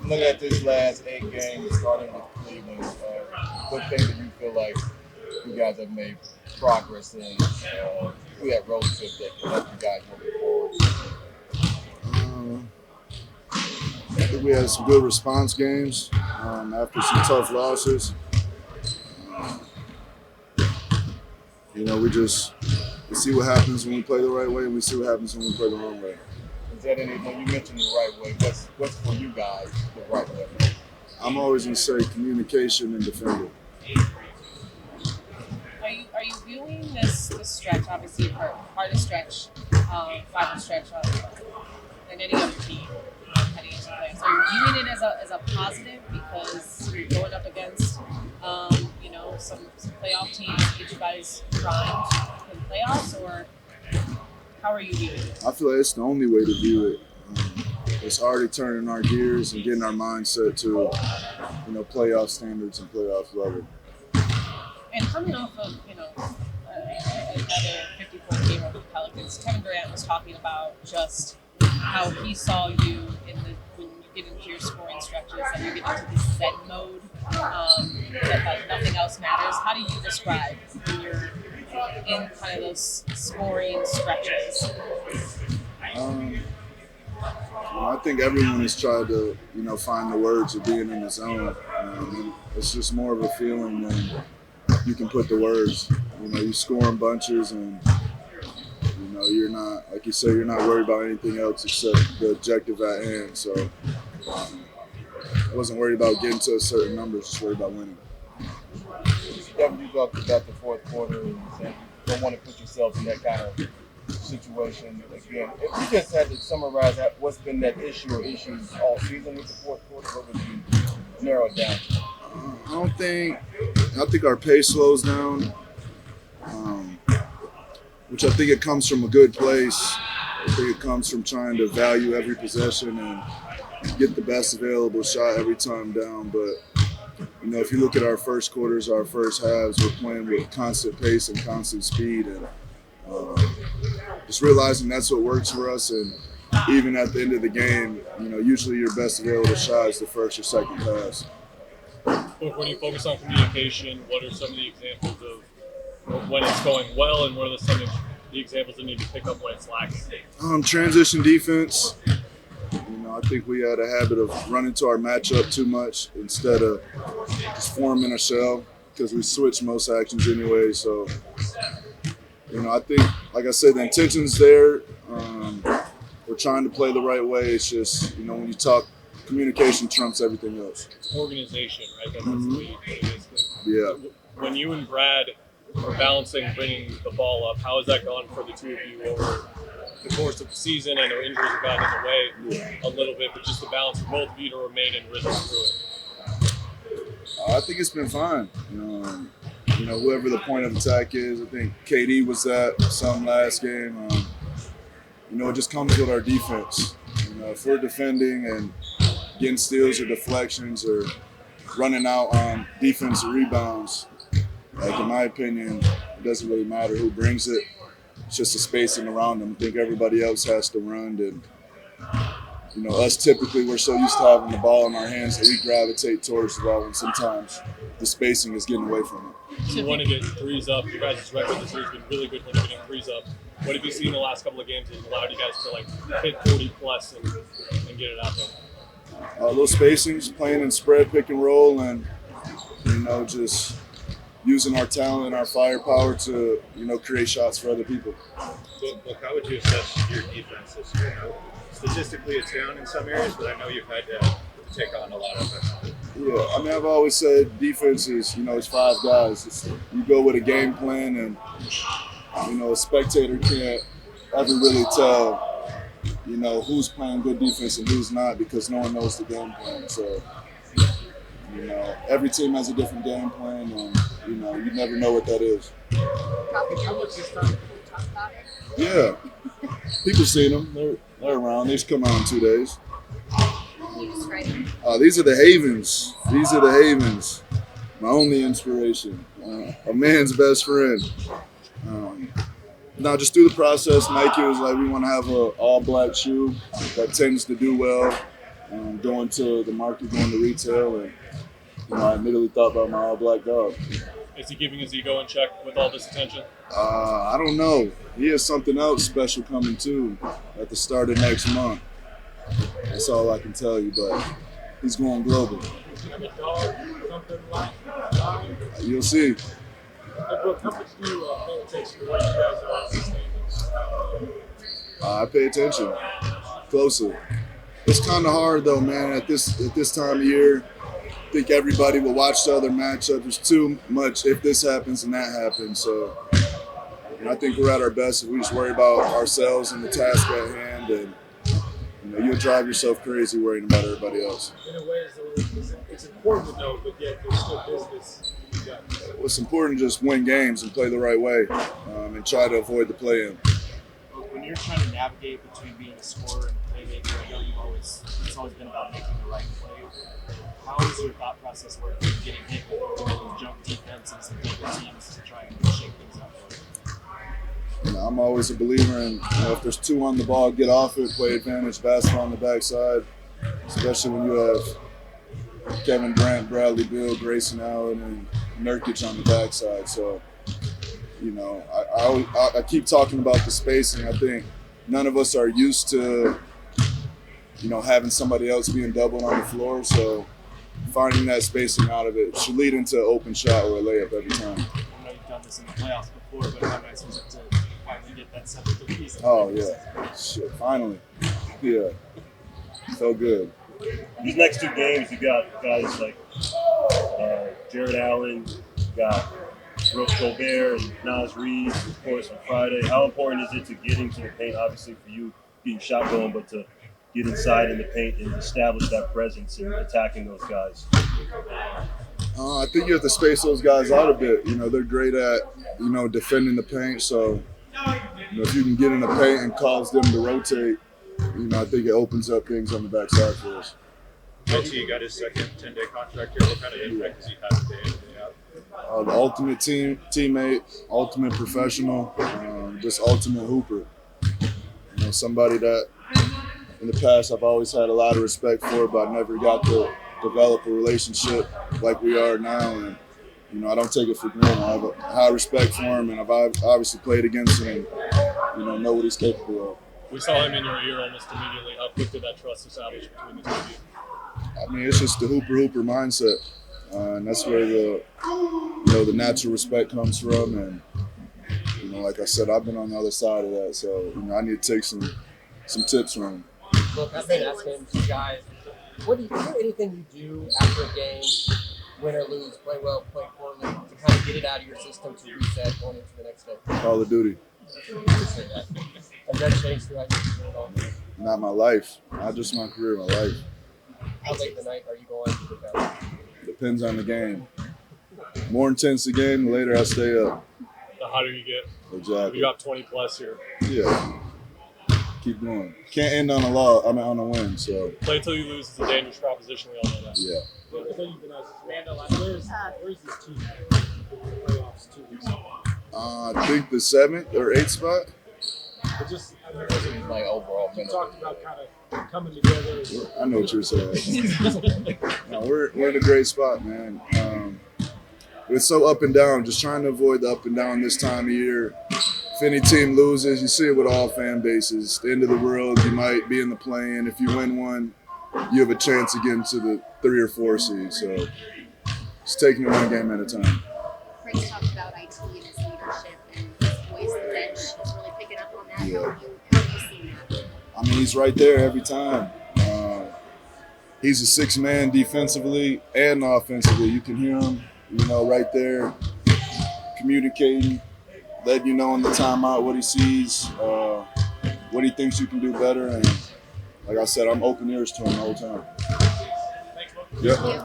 looking at this last 8 games, starting with Cleveland, what things do you feel like you guys have made progress in through that road trip that can help you guys moving forward? I think we had some good response games after some tough losses. We see what happens when we play the right way, and we see what happens when we play the wrong way. Is that any? When you mentioned the right way, what's for you guys the right way? I'm always going to say communication and defending. Are you viewing this stretch, obviously hardest stretch, final stretch than any other team heading into the playoffs? Are you viewing it as a positive because you're going up against some playoff teams to get you guys primed for the playoffs, or how are you viewing it? I feel like it's the only way to view it. It's already turning our gears and getting our mindset to playoff standards and playoff level. And coming off of, another 50-point game over the Pelicans, Kevin Durant was talking about just how he saw you when you get into your scoring stretches, that you're getting into this Zen mode, that like nothing else matters. How do you describe when you're in kind of those scoring stretches? I think everyone has tried to, find the words of being in the zone. It's just more of a feeling than you can put the words. You score in bunches, and you're not, like you say, you're not worried about anything else except the objective at hand. So I wasn't worried about getting to a certain number, just worried about winning. Devin, you talked about the fourth quarter and saying you don't want to put yourself in that kind of situation again. If you just had to summarize what's been that issue or issues all season with the fourth quarter, what would you narrow it down to? I think our pace slows down, which I think it comes from a good place. I think it comes from trying to value every possession and get the best available shot every time down. But, if you look at our first quarters, our first halves, we're playing with constant pace and constant speed, and just realizing that's what works for us. And even at the end of the game, usually your best available shot is the first or second pass. When you focus on communication, what are some of the examples of when it's going well, and what are some of the examples that need to pick up when it's lacking? Transition defense. I think we had a habit of running to our matchup too much instead of just forming a shell, because we switch most actions anyway. So, I think, like I said, the intention's there. We're trying to play the right way. It's just, when you talk, communication trumps everything else. Organization, right? That's basically. Yeah. When you and Brad are balancing bringing the ball up, how has that gone for the two of you over the course of the season? I know injuries have gotten in the way a little bit, but just the balance for both of you to remain in rhythm through it. I think it's been fine. Whoever the point of attack is, I think KD was that some last game. It just comes with our defense. If we're defending and getting steals or deflections or running out on defensive rebounds, like in my opinion, it doesn't really matter who brings it. It's just the spacing around them. I think everybody else has to run, and us typically we're so used to having the ball in our hands that we gravitate towards the ball, and sometimes the spacing is getting away from it. You want to get threes up. Your guys' record this year has been really good when you're getting threes up. What have you seen in the last couple of games that has allowed you guys to hit 40 plus and get it out there? Little spacings, playing in spread, pick and roll, and just using our talent and our firepower to create shots for other people. Look, how would you assess your defense this year? Statistically, it's down in some areas, but I know you've had to take on a lot of it. Yeah, I've always said defense is, it's 5 guys. You go with a game plan, and a spectator can't ever really tell, who's playing good defense and who's not, because no one knows the game plan. So, every team has a different game plan, and, you never know what that is. Yeah. People seen them. They're around. They just come out in 2 days. These are the Havens. My only inspiration. A man's best friend. Just through the process, Nike was like, we want to have an all-black shoe that tends to do well. going to the market, going to retail, and I immediately thought about my all-black dog. Is he keeping his ego in check with all this attention? I don't know. He has something else special coming too at the start of next month. That's all I can tell you, but he's going global. You'll see. I pay attention closely. It's kind of hard though, man. At this time of year, I think everybody will watch the other matchup. There's too much if this happens and that happens. So I think we're at our best if we just worry about ourselves and the task at hand, and you'll drive yourself crazy worrying about everybody else. In a way, it's important to know, but yet there's still business. Well, it's important to just win games and play the right way, and try to avoid the play-in. When you're trying to navigate between being a scorer and a playmaker, I know it's always been about making the right play. How is your thought process work when getting hit with those jump defenses and bigger teams to try and shake things up? I'm always a believer in if there's two on the ball, get off it, play advantage basketball on the backside, especially when you have Kevin Durant, Bradley Beal, Grayson Allen, and Nurkic on the backside. So, I keep talking about the spacing. I think none of us are used to, having somebody else being doubled on the floor. So finding that spacing out of it should lead into an open shot or a layup every time. I know you've done this in the playoffs before, but how nice was it to finally get that 7th piece? Oh, yeah. Shit, finally. Yeah. Felt good. These next two games, you got guys like Jared Allen, you got Rudy Gobert and Naz Reid, of course, on Friday. How important is it to get into the paint, obviously for you getting shot going, but to get inside in the paint and establish that presence and attacking those guys? I think you have to space those guys out a bit. They're great at, defending the paint. So, if you can get in the paint and cause them to rotate, I think it opens up things on the backside for us. LT got his second 10-day contract here. What kind of impact does he have day in, day out? The ultimate teammate, ultimate professional, just ultimate hooper. Somebody that in the past I've always had a lot of respect for, but I never got to develop a relationship like we are now. And, I don't take it for granted. I have a high respect for him, and I've obviously played against him and, know what he's capable of. We saw him in your ear almost immediately. How quick did that trust establish between the two of you? I mean, it's just the hooper mindset, and that's where the natural respect comes from. And like I said, I've been on the other side of that, so I need to take some tips from him. Look, I've been asking you guys, is there anything you do after a game, win or lose, play well, play poorly, to kind of get it out of your system to reset going into the next day? Call of Duty. Has that changed throughout your career at all? Not my life, not just my career, my life. How late in the night are you going to the couch? Depends on the game. More intense the game, the later I stay up. The hotter you get. Exactly. You got 20 plus here. Yeah. Keep going. Can't end on a win. So Play till you lose is a dangerous proposition. We all know that. yeah. I think you've been asked, where's this team in the playoffs 2 weeks ago? I think the 7th or 8th spot. But just, Like overall, you talked about kind of coming together. I know what you're saying. No, we're in a great spot, man. It's so up and down. Just trying to avoid the up and down this time of year. If any team loses, you see it with all fan bases. The end of the world, you might be in the play-in. If you win one, you have a chance to get into the 3 or 4 seed. So just taking it one game at a time. Chris talked about IT and his leadership and his voice. The bench is really picking up on that. Yeah. How have you seen that? I mean, he's right there every time. He's a 6th man defensively and offensively. You can hear him, right there communicating, letting you know in the timeout what he sees, what he thinks you can do better. And like I said, I'm open ears to him the whole time. Thanks, Yep.